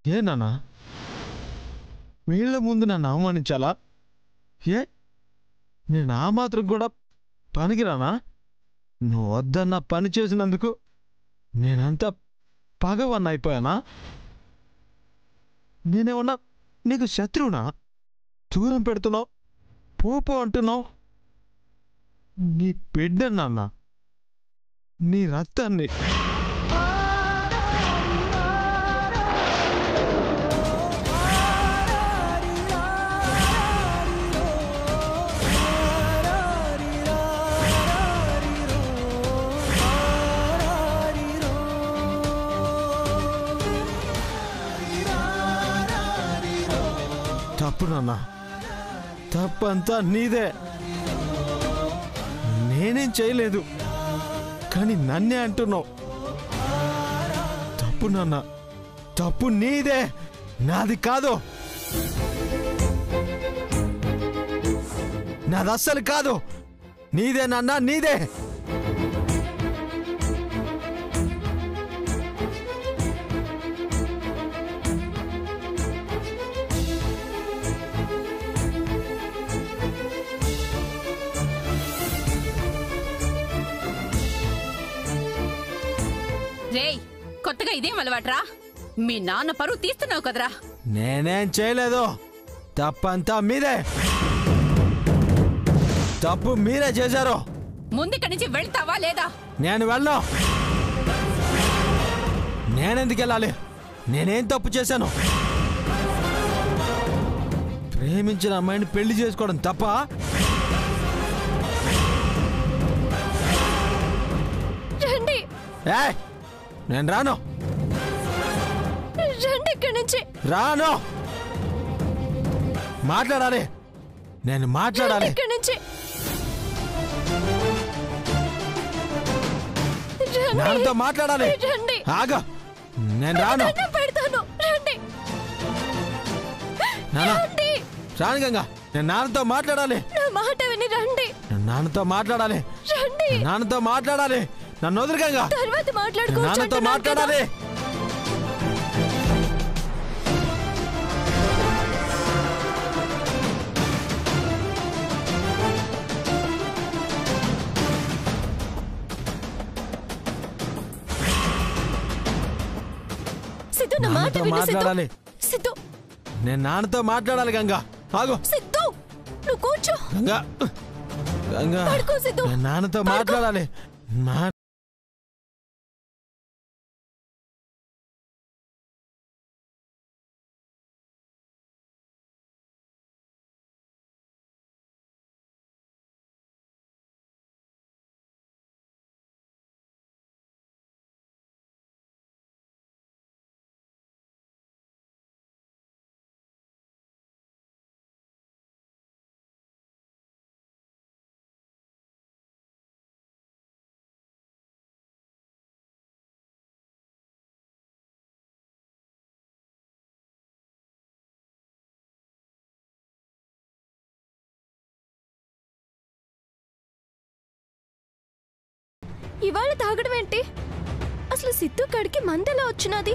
ఏ నాన్న వీళ్ళ ముందు నన్ను అవమానించాలా? ఏ నేను ఆ మాత్రం కూడా పనికిరానా? నువ్వు వద్దన్న పని చేసినందుకు నేనంతా పగవన్న అయిపోయానా? నేనేమన్నా నీకు శత్రువునా? దూరం పెడుతున్నావు, పోపో అంటున్నావు. నీ బిడ్డనన్నా, నీ రక్తాన్ని. తప్పు నాన్న, తప్పంతా నీదే. నేనేం చేయలేదు, కానీ నన్నే అంటున్నావు. తప్పు నాన్న, తప్పు నీదే, నాది కాదు. నాది అస్సలు కాదు. నీదే నాన్న, నీదే. రేయ్, కొత్తగా ఇదేం అలవాట్రా? మీ నాన్న పరువు తీస్తున్నావు కదరా. నేనేం చేయలేదు, తప్పంతా మీదే. తప్పు మీరే చేశారు. ముందుక్కడి నుంచి వెళ్తావా లేదా? నేను వెళ్ళను. నేనెందుకు వెళ్ళాలి? నేనేం తప్పు చేశాను? ప్రేమించిన అమ్మాయిని పెళ్లి చేసుకోవడం తప్ప? నేను రాను. రండి ఇక్కడి నుంచి. రాను. మాట్లాడాలి, నేను మాట్లాడాలి. ఇక్కడి నుంచి నాన్నతో మాట్లాడాలి. ఆగా, నేను రాను. పెడతాను. రండి. నాన్న రాను. గంగా, నేను నాన్నతో మాట్లాడాలి. నా మాట విని రండి. నాన్నతో మాట్లాడాలి. రండి. నాన్నతో మాట్లాడాలి. నన్ను వదిలి గంగా. తర్వాత మాట్లాడుకో. నాన్నతో మాట్లాడాలి. సిద్ధు, నా మాట విని. మాట్లాడాలి. సిద్ధు, నేను నాన్నతో మాట్లాడాలి. గంగా ఆగు. సిద్ధు, నువ్వు కూర్చో. గంగా, గంగా, పడుకో సిద్ధు. నేను నాన్నతో మాట్లాడాలి. ఇవాళ తాగడం ఏంటి? అసలు సిద్ధు కడికి మందెలా వచ్చినది?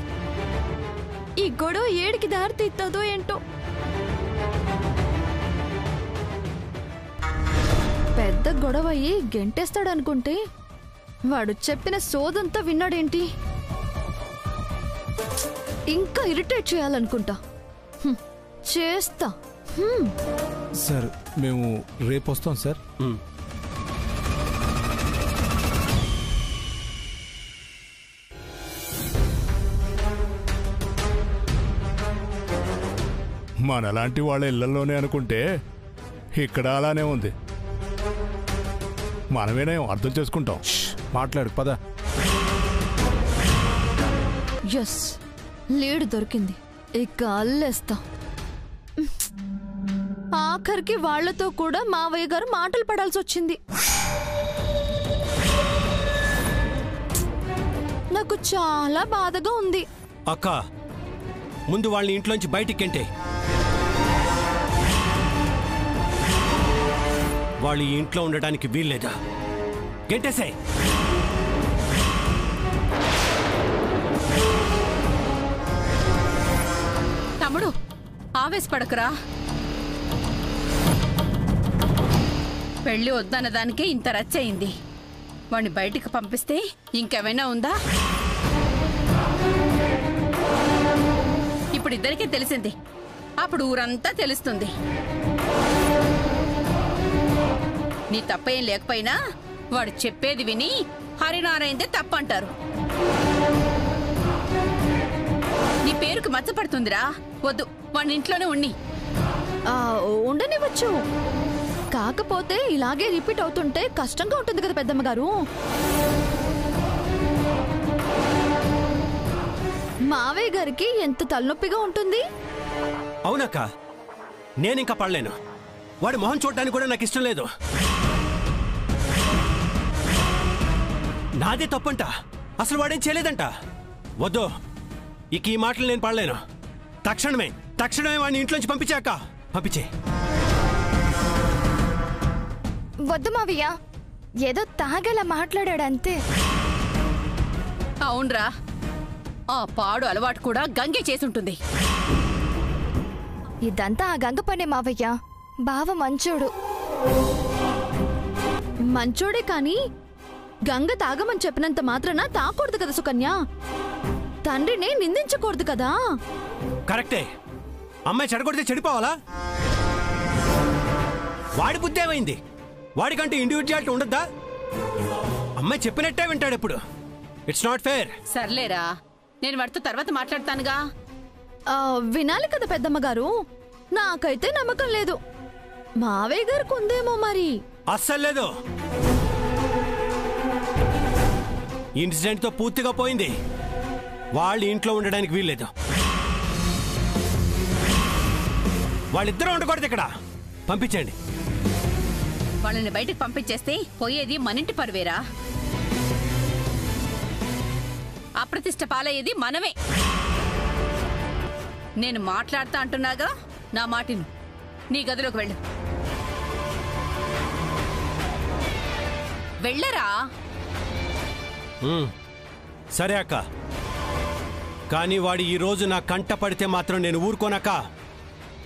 ఈ గొడవ ఏడికి దారి తీస్తుందో ఏంటో. పెద్ద గొడవ అయ్యి గెంటేస్తాడనుకుంటే వాడు చెప్పిన సోదంతా విన్నాడేంటి? ఇంకా ఇరిటేట్ చేయాలనుకుంటా. చేస్తా. సార్, మేము రేపు వస్తాం సార్. మనలాంటి వాళ్ళ ఇళ్లలోనే అనుకుంటే ఇక్కడ అలానే ఉంది. మనమేనే అర్థం చేసుకుంటాం. మాట్లాడు పద. ఎస్, లీడ్ దొరికింది. ఇక అల్లేస్తా. ఆఖరికి వాళ్లతో కూడా మావయ్య గారు మాటలు పడాల్సి వచ్చింది. నాకు చాలా బాధగా ఉంది. అక్క, ముందు వాళ్ళని ఇంట్లోంచి బయటికెంటే. వాళ్ళు ఈ ఇంట్లో ఉండడానికి వీల్లేదా? గెంటేసాయి. తమ్ముడు ఆవేశపడకురా. పెళ్లి వద్దన్న దానికే ఇంత రచ్చయింది. వాణ్ణి బయటికి పంపిస్తే ఇంకేమైనా ఉందా? ఇప్పుడు ఇద్దరికీ తెలిసింది, అప్పుడు ఊరంతా తెలుస్తుంది. నీ తప్పేం లేకపోయినా వాడు చెప్పేది విని హరినారాయణదే తప్పంటారు. నీ పేరుకి మచ్చపడుతుందిరా. వద్దు, వాడిని ఇంట్లోనే ఉన్ని. ఉండనివ్వచ్చు, కాకపోతే ఇలాగే రిపీట్ అవుతుంటే కష్టంగా ఉంటుంది కదా పెద్దమ్మ గారు. మావయ్య గారికి ఎంత తలనొప్పిగా ఉంటుంది. అవునక్క, నేనింకా పడలేను. వాడి మొహం చూడటానికి కూడా నాకు ఇష్టం లేదు. నాదే తప్పంట, అసలు వాడేం చేయలేదంట. వద్దు, ఇక ఈ మాటలు నేను పడలేను. తక్షణమే వాడిని ఇంట్లోంచి పంపించాక పంపించే. వద్దు మావయ్య, ఏదో తాగేలా మాట్లాడాడంతే. అవునరా, ఆ పాడు అలవాటు కూడా గంగే చేసుంటుంది. ఇదంతా ఆ గంగ పనే మావయ్య. బావ మంచోడు. మంచోడే కాని గంగ తాగమని చెప్పినంత మాత్రాన తాకూడదు కదా సుకన్య. తండ్రిని నిందించకూడదు కదా. కరెక్టే, అమ్మాయి చెడగొడితే చెడిపోవాలా? వాడి బుద్ధి ఏమైంది? వాడికంటే ఇండివిజువాలిటీ ఉండద్దా? అమ్మాయి చెప్పినట్టే వింటాడు ఎప్పుడు. It's not fair. సర్లేరా, నేను వాడితో తర్వాత మాట్లాడతానుగా. వినాలి కదా పెద్దమ్మ గారు. నాకైతే నమ్మకం లేదు. మావయ్య గారికి ఉందేమో మరి. అస్సలు లేదు. ఇన్సిడెంట్ తో పూర్తిగా పోయింది. వాళ్ళు ఇంట్లో ఉండడానికి వీల్లేదు. వాళ్ళిద్దరూ ఉండకూడదు ఇక్కడ. పంపించండి. వాళ్ళని బయటకు పంపించేస్తే పోయేది మనింటి పరువేరా. అప్రతిష్ట పాలయ్యేది మనమే. నేను మాట్లాడతా అంటున్నాగా, నా మాటిను. నీ గదిలోకి వెళ్ళు. వెళ్ళరా. సరే అక్క, కానీ వాడు ఈ రోజు నా కంట పడితే మాత్రం నేను ఊరుకోనక్క.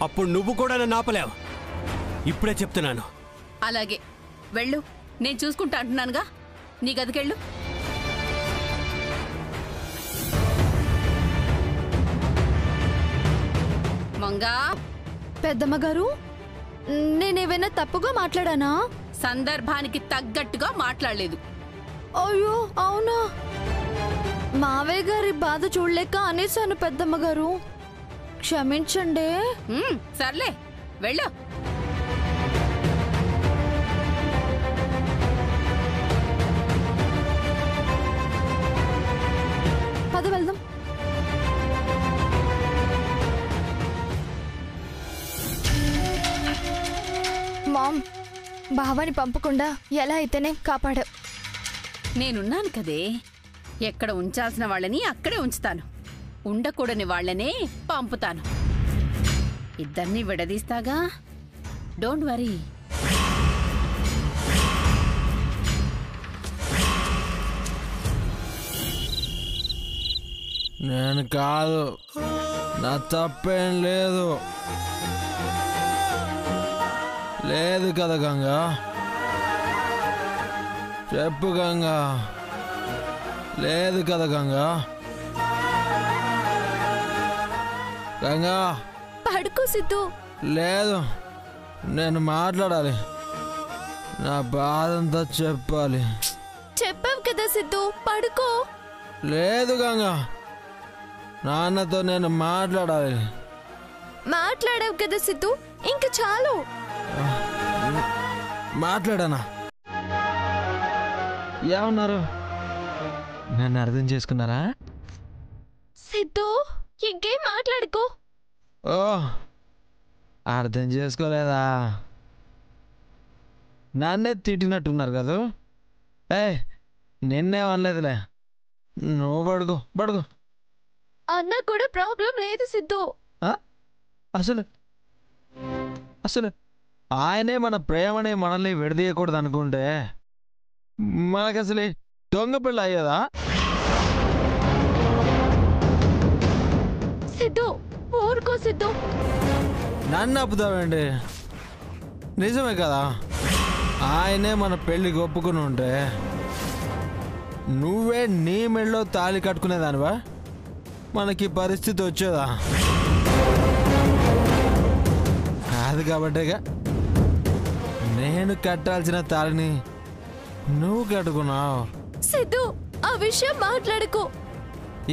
అప్పుడు నువ్వు కూడా నన్ను ఆపలేవు. ఇప్పుడే చెప్తున్నాను. అలాగే వెళ్ళు, నేను చూసుకుంటా అంటున్నానుగా. నీ గదికెళ్ళు. మంగా. పెద్దమ్మ గారు, నేనేమైనా తప్పుగా మాట్లాడానా? సందర్భానికి తగ్గట్టుగా మాట్లాడలేదు. అయ్యో అవునా? మావయ్య గారి బాధ చూడలేక అనేసాను పెద్దమ్మ గారు, క్షమించండి. సర్లే వెళ్ళు. పద వెళ్దాం. మామ్, బావని పంపకుండా ఎలా అయితేనే కాపాడావు. నేనున్నాను కదే. ఎక్కడ ఉంచాల్సిన వాళ్ళని అక్కడే ఉంచుతాను, ఉండకూడని వాళ్ళనే పంపుతాను. ఇద్దరిని విడదీస్తాగా. Don't worry. నేను కాదు, నా తప్పేం లేదు. లేదు కదా గంగా? చెప్పు గంగా. లేదు కదా గంగా? గంగా పడుకో సిద్ధు. లేదు, నేను మాట్లాడాలి. నా బాధంతా చెప్పాలి. చెప్పావు కదా సిద్ధు, పడుకో. లేదు గంగా, నాన్నతో నేను మాట్లాడాలి. మాట్లాడావు కదా సిద్ధు, ఇంక చాలు. మాట్లాడానా? ఏమన్నారు? నన్ను అర్థం చేసుకున్నారా? సిద్ధు, ఇంకేం మాట్లాడుకో. ఓ, అర్థం చేసుకోలేదా? నన్నే తిట్టినట్టున్నారు కదా. నిన్నేమనలేదులే. నువ్వు పడుకో. అన్నా కూడా ప్రాబ్లం లేదు సిద్ధు. అసలు ఆయనే మన ప్రేమని మనల్ని విడదీయకూడదు అనుకుంటే మనకు అసలు దొంగ పిల్ల అయ్యేదా? సిద్ధు, ఊరుకో సిద్ధు. నన్ను ఆపుతావేంటి? నిజమే కదా, ఆయనే మన పెళ్ళికి ఒప్పుకుని ఉంటే నువ్వే నీ మెళ్ళో తాళి కట్టుకునేదానివా? మనకి పరిస్థితి వచ్చేదా? కాదు కాబట్టేగా నేను కట్టాల్సిన తాళిని నువ్వు కట్టుకున్నావు. సిద్ధు, ఆ విషయం మాట్లాడుకో.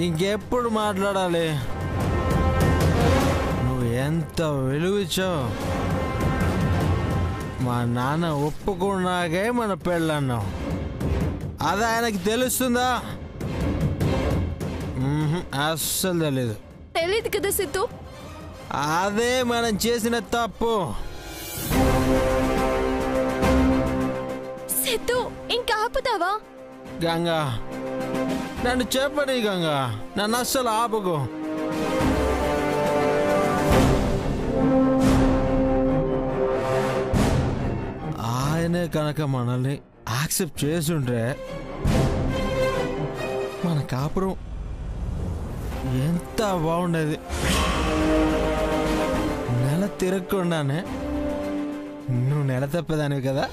ఇంకెప్పుడు మాట్లాడాలి? నువ్వు ఎంత విలువిచ్చావు. మా నాన్న ఒప్పుకున్నాకే మన పెళ్ళన్నావు. అది ఆయనకి తెలుస్తుందా? అస్సలు తెలీదు. తెలీదు కదా సిద్ధు. అదే మనం చేసిన తప్పు. సిద్ధు, ఇంకా ఆపుతావా? గంగా, నన్ను చెప్పని గంగా, నన్ను అస్సలు ఆపుకో. ఆయనే కనుక మనల్ని యాక్సెప్ట్ చేసుంటే మన కాపురం ఎంత బాగుండేది. నెల తిరగకుండానే నువ్వు నెల తప్పేదానివి కదా.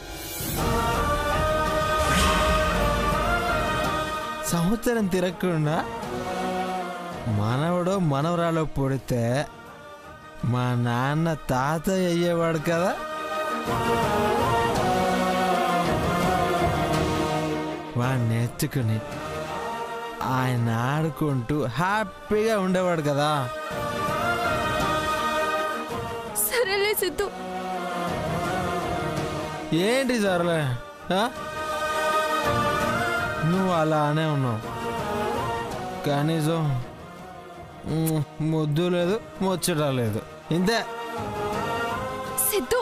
సంవత్సరం తిరగకుండా మనవడో మనవరాలో పుడితే మా నాన్న తాతయ్య అయ్యేవాడు కదా. వాడిని ఎత్తుకుని ఆయన ఆడుకుంటూ హ్యాపీగా ఉండేవాడు కదా. సరేలే సిద్ధు. ఏంటి సర్లే, నువ్వు అలానే ఉన్నావు. కనీసం ముద్దు లేదు, ముచ్చట లేదు, ఇంతే. సిద్ధు,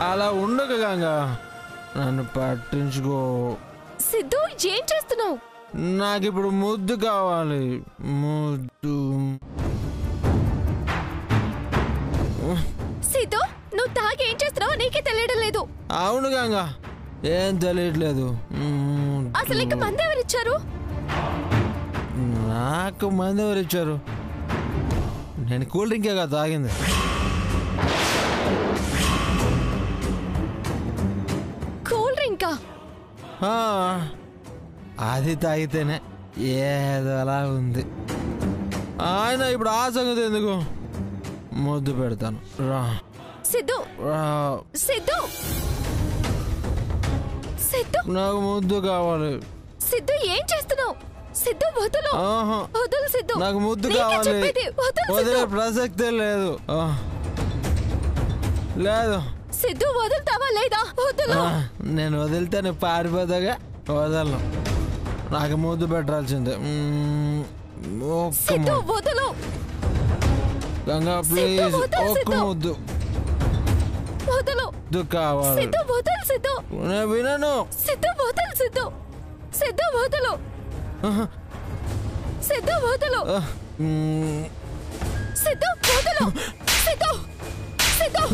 అలా ఉండక గంగా, నన్ను పట్టించుకో. సిద్ధు ఏం చేస్తున్నావు? నాకు ఇప్పుడు ముద్దు కావాలి, ముద్దు. సిద్ధు, నువ్వు తాగి ఏం చేస్తున్నావు నీకే తెలియడం లేదు. అవును గంగా, ఏం తెలియట్లేదు. అసలు ఇంక మంది ఎవరిచ్చారు? నాకు మంది ఎవరిచ్చారు? నేను కూల్ డ్రింకే కదా తాగింది. కూల్ డ్రింకా? అది తాగితేనే ఏదో అలా ఉంది. ఆయన ఇప్పుడు ఆ సంగతి ఎందుకు, ముద్దు పెడతాను రా. సిద్ధు, సిద్ధు, సిద్ధు, నాకు ముద్దు కావాలి. సిద్ధు ఏం చేస్తున్నావు? సిద్ధు వదులు, వదులు సిద్ధు. నాకు ముద్దు కావాలి. వదిలే ప్రసక్తే లేదు. లేదు సిద్ధు, వదులుతావా లేదా? వదులు. నేను వదిలితే నువ్వు పారిపోతాగా. వదలను, నాకు ముద్దు పెట్టాల్సిందే. సిద్ధు వదులు. గంగా ప్లీజ్, ఒక్క ముద్దు. వదులు. ముద్దు కావాలి. సిద్ధు వదులు. సిద్ధు, నేను వినను. సిద్ధు వదులు. సిద్ధు, సిద్ధు వదులు. సిద్ధు వదులు. సిద్ధు వదులు. సిద్ధు, సిద్ధు.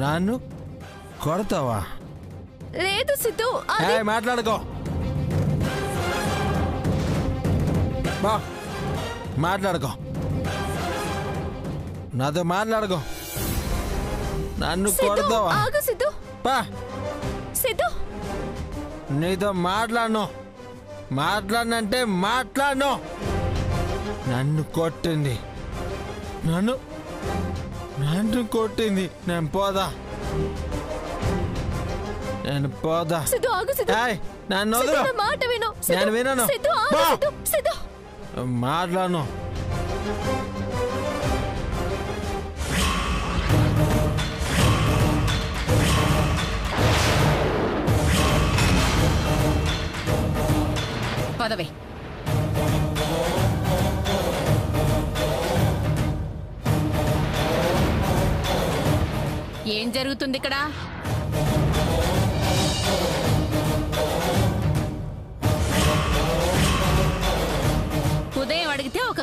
నన్ను కొడతావా? లేదు సిద్ధు. మాట్లాడుకో. బా మాట్లాడుకో, నాతో మాట్లాడుకో. నన్ను కొడతావా? ఆగు సిద్ధు. బా సిద్ధు, నీతో మాట్లాడను. మాట్లాడనంటే మాట్లాడను. నన్ను కొట్టింది, నన్ను కొట్టింది. నేను పోదా, నేను పోదా. సిద్ధు ఆగు. సిద్ధు, నన్ను వదలు. మాట విను. నేను వినను. సిద్ధు ఆగు. సిద్ధు, సిద్ధు. మాట్లాడను. పదవే. ఏం జరుగుతుంది ఇక్కడ?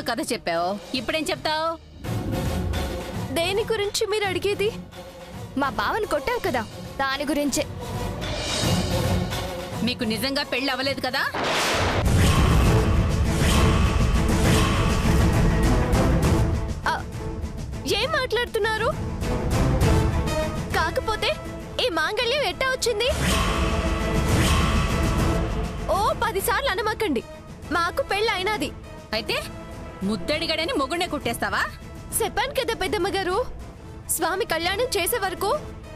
కథ చెప్పావు, ఇప్పుడేం చెప్తావు? దేని గురించి మీరు అడిగేది? మా బావని కొట్టావు కదా, దాని గురించే. మీకు నిజంగా పెళ్లి అవ్వలేదు కదా? ఏం మాట్లాడుతున్నారు? కాకపోతే ఈ మాంగళ్యం ఎట్టా వచ్చింది? ఓ 10 సార్లు అనమాకండి. మాకు పెళ్ళి అయినది. అయితే ముద్దడిగడని మొగుడే కుట్టేస్తావా? చెప్పాను కదా పెద్దమ్మ గారు, స్వామి కళ్యాణం చేసే వరకు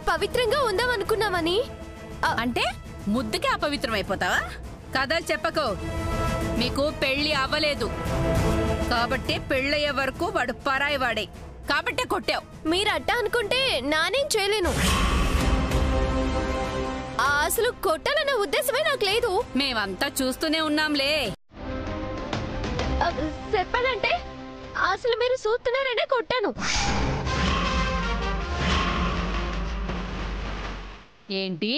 పవిత్రంగా ఉందామనుకున్నామని. అంటే ముద్దుకే అపవిత్రం అయిపోతావా? కథలు చెప్పకు. మీకు పెళ్లి అవ్వలేదు కాబట్టి పెళ్ళయ్యే వరకు వాడు పరాయి వాడే కాబట్టే కొట్టావు. మీరు అట్టా అనుకుంటే నానేం చేయలేను. అసలు కొట్టాలన్న ఉద్దేశమే నాకు లేదు. మేమంతా చూస్తూనే ఉన్నాంలే. చెప్పానంటే అసలు మీరు చూస్తున్నారనే కొట్టాను. ఏంటి?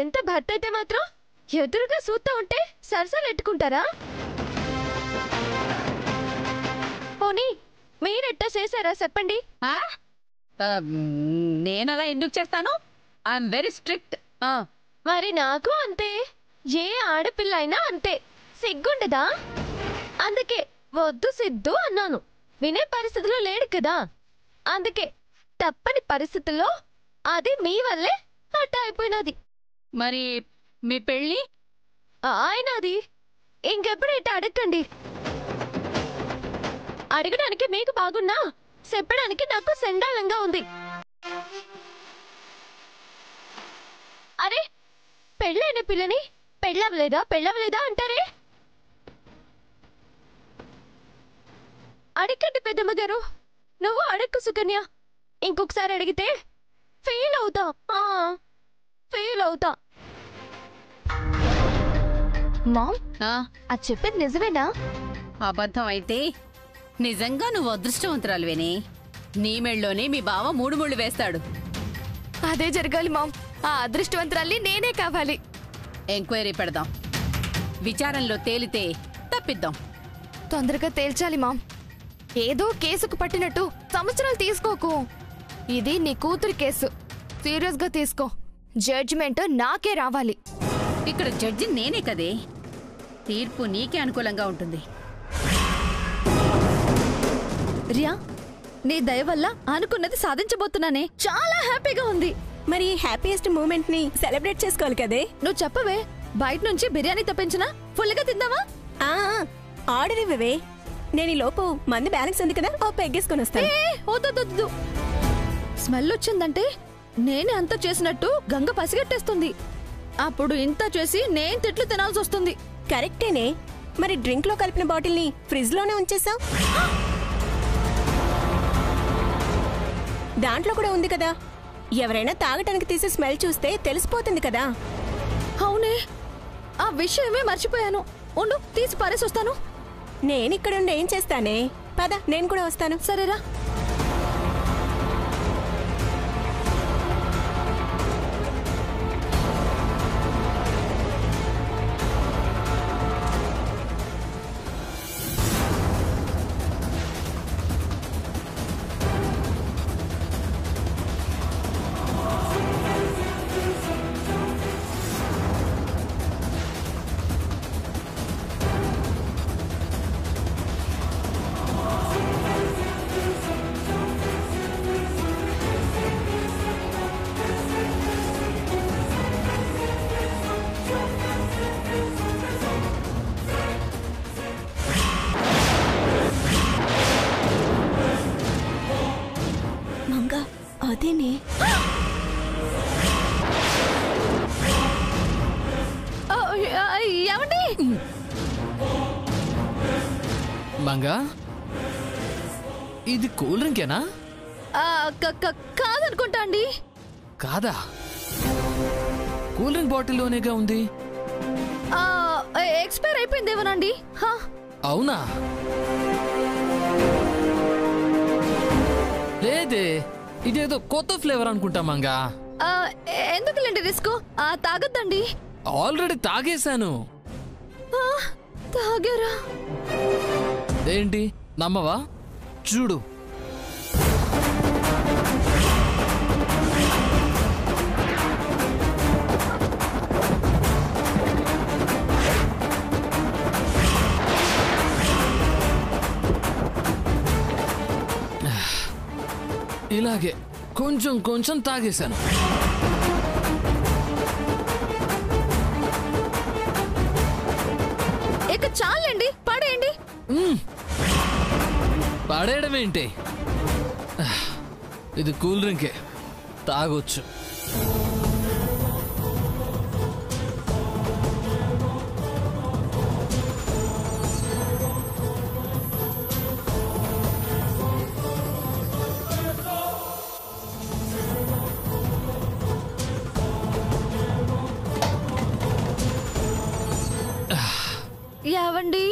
ఎంత భర్త అయితే మాత్రం ఎదురుగా చూస్తా ఉంటే సరసాలు ఎట్టుకుంటారా? పోనీ మీరెట్టా చేశారా చెప్పండి. నేనలా ఎందుకు చేస్తాను? I'm very strict. మరి నాకు అంతే. ఏ ఆడపిల్ల అయినా అంతే. సిగ్గుండదా? అందుకే వద్దు సిద్ధు అన్నాను. వినే పరిస్థితిలో లేడు కదా, అందుకే తప్పని పరిస్థితుల్లో అది మీ వల్లే అట్ట అయిపోయినది. మరి మీ పెళ్ళి ఆయనది ఇంకెప్పుడు ఇట్ట అడగండి. అడగడానికి మీకు బాగున్నా చెప్పడానికి నాకు సండాలంగా ఉంది. అరే, పెళ్ళైన పిల్లని పెళ్ళవలేదా అంటారే. అడగండి పెద్దమ్మ గారు. నువ్వు అడక్కు సుకన్య. ఇంకొకసారి అడిగితే ఫెయిల్ అవుతా. మామ్, అది చెప్పేది నిజమేనా? అబద్ధం అయితే నిజంగా నువ్వు అదృష్టవంతురాలువేనే. నీ మెళ్ళలోనే మీ బావ 3 ముళ్ళు వేస్తాడు. అదే జరగాలి మామ్. ఆ అదృష్టవంతురాల్ని నేనే కావాలి. ఎంక్వైరీ పెడదాం. విచారంలో తేలితే తప్పిద్దాం. తొందరగా తేల్చాలి మామ్. ఏదో కేసుకు పట్టినట్టు సంవత్సరాలు తీసుకోకు. ఇది నీ కూతురి కేసు. సీరియస్ గా తీసుకో. జడ్జిమెంట్ నాకే రావాలి. ఇక్కడ జడ్జి నేనే కదే. తీర్పు నీకే అనుకూలంగా ఉంటుంది. రియా, నీ దయ వల్ల అనుకున్నది సాధించబోతున్నానే. చాలా హ్యాపీగా ఉంది. మరి హ్యాపీయెస్ట్ మూమెంట్ ని సెలబ్రేట్ చేసుకోవాలి కదే. నువ్వు చెప్పవే, బయట నుంచి బిర్యానీ తప్పించినా ఫుల్ గా తిందావా? ఆర్డర్ ఇవ్వవే. నేను ఈ లోపు మంది బ్యాలెన్స్ ఉంది కదా, ఓ పెగ్గేసుకొని వస్తాను. స్మెల్ వచ్చిందంటే నేనే అంత చేసినట్టు గంగ పసిగట్టేస్తుంది. అప్పుడు ఇంత చేసి నేను తిట్లు తినాల్సి వస్తుంది. కరెక్టేనే. మరి డ్రింక్ లో కలిపిన బాటిల్ ని ఫ్రిడ్జ్ లోనే ఉంచేసావు. దాంట్లో కూడా ఉంది కదా. ఎవరైనా తాగటానికి తీసి స్మెల్ చూస్తే తెలిసిపోతుంది కదా. అవునే, ఆ విషయమే మర్చిపోయాను. ఉండు, తీసి పారేసి వస్తాను. నేనిక్కడుండి ఏం చేస్తానే? పద, నేను కూడా వస్తాను. సరేరా. అదేనే. ఏమండి? మంగా, ఇది కూల్ డ్రింకేనా? కాదనుకుంటా అండి. కాదా? కూల్ డ్రింక్ బాటిల్లోనేగా ఉంది. ఎక్స్పైర్ అయిపోయిందేమోనండి. అవునా? లేదే, ఇదేదో కొత్త ఫ్లేవర్ అనుకుంటా మంగా. ఎందుకులేండి రిస్క్? తాగొద్దండి. ఆల్రెడీ తాగేశాను. తాగారా? ఏంటి నమ్మవా? చూడు. ఇలాగే కొంచెం కొంచెం తాగేశాను. ఇక చాలండి, పడేయండి. పడేయడం ఏంటి? ఇది కూల్ డ్రింకే, తాగొచ్చు. ఏవండి,